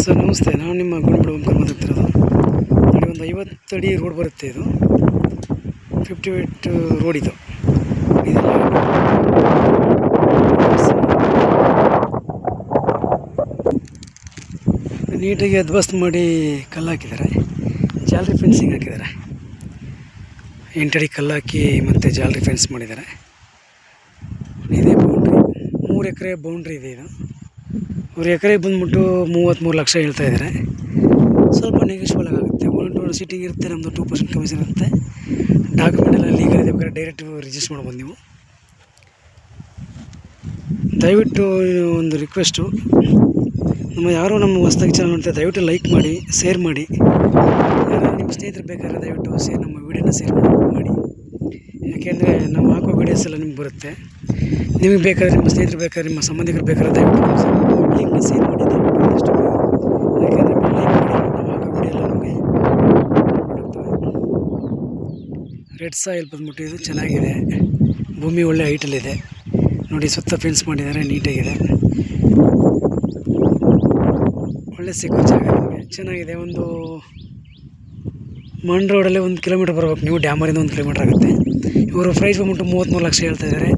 Sir ನಮಸ್ತೆ. ನಾನು ನಿಮ್ಮ ಗುಣಮಡ ಓಂಕಾರ ಮಾತಾಡ್ತಿರೋದು. ಇಲ್ಲಿ ಒಂದು 50 ಅಡಿ ರೋಡ್ ಬರುತ್ತೆ. ಇದು 58 ರೋಡ್ ಇದು. ನೀಟಾಗಿ ಅದ್ವಸ್ತ್ ಮಾಡಿ ಕಲ್ಲು ಹಾಕಿದ್ದಾರೆ, ಜಾಲರಿ ಫೆನ್ಸಿಂಗ್ ಹಾಕಿದ್ದಾರೆ. 8 ಅಡಿ ಕಲ್ಲು ಹಾಕಿ ಮತ್ತು ಜಾಲರಿ ಫೆನ್ಸ್ ಮಾಡಿದ್ದಾರೆ. ಇದೇ ಬೌಂಡ್ರಿ, 3 ಎಕರೆ ಬೌಂಡ್ರಿ ಇದೆ. ಇದು ಅವ್ರು ಎಕರೆಗೆ ಬಂದುಬಿಟ್ಟು 33 ಲಕ್ಷ ಹೇಳ್ತಾ ಇದ್ದಾರೆ. ಸ್ವಲ್ಪ ನೆಗೋಷಿಯಬಲ್ ಆಗುತ್ತೆ. 1 ಸೀಟಿಂಗ್ ಇರುತ್ತೆ, ನಮ್ಮದು 2% ಕಮಿಷನ್ ಇರುತ್ತೆ. ಡಾಕ್ಯುಮೆಂಟ್ ಎಲ್ಲ ಲೀಗಲ್ ಇದೆ, ಬೇಕಾದ್ರೆ ಡೈರೆಕ್ಟ್ ರಿಜಿಸ್ಟರ್ ಮಾಡ್ಬೋದು ನೀವು. ದಯವಿಟ್ಟು ಒಂದು ರಿಕ್ವೆಸ್ಟು, ಯಾರೋ ನಮ್ಮ ಹೊಸ್ದಾಗಿ ಚಾನಲ್ ನೋಡ್ತಾರೆ, ದಯವಿಟ್ಟು ಲೈಕ್ ಮಾಡಿ, ಶೇರ್ ಮಾಡಿ. ಯಾರು ನಿಮ್ಮ ಸ್ನೇಹಿತರು ಬೇಕಾದ್ರೆ ದಯವಿಟ್ಟು ನಮ್ಮ ವೀಡಿಯೋನ ಶೇರ್ ಮಾಡಿ. ಯಾಕೆಂದರೆ ನಾವು ಹಾಕೋ ವೀಡಿಯೋಸ್ ಎಲ್ಲ ನಿಮ್ಗೆ ಬರುತ್ತೆ. ನಿಮಗೆ ಬೇಕಾದ್ರೆ, ನಿಮ್ಮ ಸ್ನೇಹಿತರು ಬೇಕಾದ್ರೆ, ನಿಮ್ಮ ಸಂಬಂಧಿಕರು ಬೇಕಾದ್ರೆ ದಯವಿಟ್ಟು ಲಿಂಕ್ನ ಶೇರ್ ಮಾಡಿ. ದಯವಿಟ್ಟು ಯಾಕೆಂದರೆ ಲೈಕ್ ಮಾಡಿ, ನಾವು ಹಾಕೋ ವೀಡಿಯೋ ಎಲ್ಲ ನಮಗೆ ರೆಡ್ ಸಾಯಿಲ್ ಬಂದ್ಬಿಟ್ಟು ಇದು ಚೆನ್ನಾಗಿದೆ. ಭೂಮಿ ಒಳ್ಳೆ ಹೈಟಲ್ಲಿದೆ ನೋಡಿ. ಸುತ್ತ ಫೆನ್ಸ್ ಮಾಡಿದ್ದಾರೆ, ನೀಟಾಗಿದೆ, ಒಳ್ಳೆ ಸಿಗೋ ಜಾಗ ನಿಮಗೆ ಚೆನ್ನಾಗಿದೆ. ಒಂದು ಮಣ್ ರೋಡಲ್ಲಿ 1 ಕಿಲೋಮೀಟ್ರ್ ಬರ್ಬೇಕು ನೀವು. ಡ್ಯಾಮರಿಂದ 1 ಕಿಲೋಮೀಟ್ರ್ ಆಗುತ್ತೆ. ಇವರು ಪ್ರೈಸ್ ಬಂದ್ಬಿಟ್ಟು 33 ಲಕ್ಷ ಹೇಳ್ತಾ ಇದ್ದಾರೆ.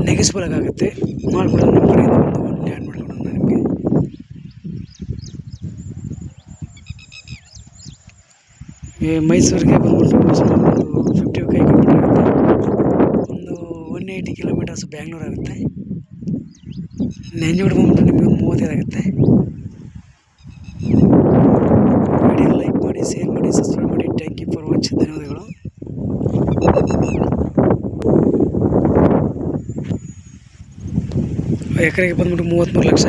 ನೆಗೆಸ್ಬಲ್ ಆಗುತ್ತೆ, ಮಾಡ್ಕೊಡೋದು ನಮ್ಮ ಕಡೆಯಿಂದ ಒಂದು ಆ್ಯಡ್ ಮಾಡ್ಕೊಡೋಣ ನಿಮಗೆ. ಮೈಸೂರಿಗೆ ಬಂದ್ಬಿಟ್ಟು ಒಂದು 55 ಕಿಲೋಮೀಟ್ರ್ ಆಗುತ್ತೆ. ಒಂದು 180 ಕಿಲೋಮೀಟರ್ಸ್ ಬ್ಯಾಂಗ್ಳೂರು ಆಗುತ್ತೆ. ನೆಂಜೋಡು ಬಂದ್ಬಿಟ್ಟು ನಿಮಗೆ 35 ಆಗುತ್ತೆ. ವಿಡಿಯೋ ಲೈಕ್ ಮಾಡಿ, ಶೇರ್ ಮಾಡಿ, ಸಬ್ಸ್ಕ್ರೈಬ್ ಮಾಡಿ. Thank you for watching. ಧನ್ಯವಾದಗಳು. ಎಕರೆಗೆ ಬಂದ್ಬಿಟ್ಟು 33 ಲಕ್ಷ.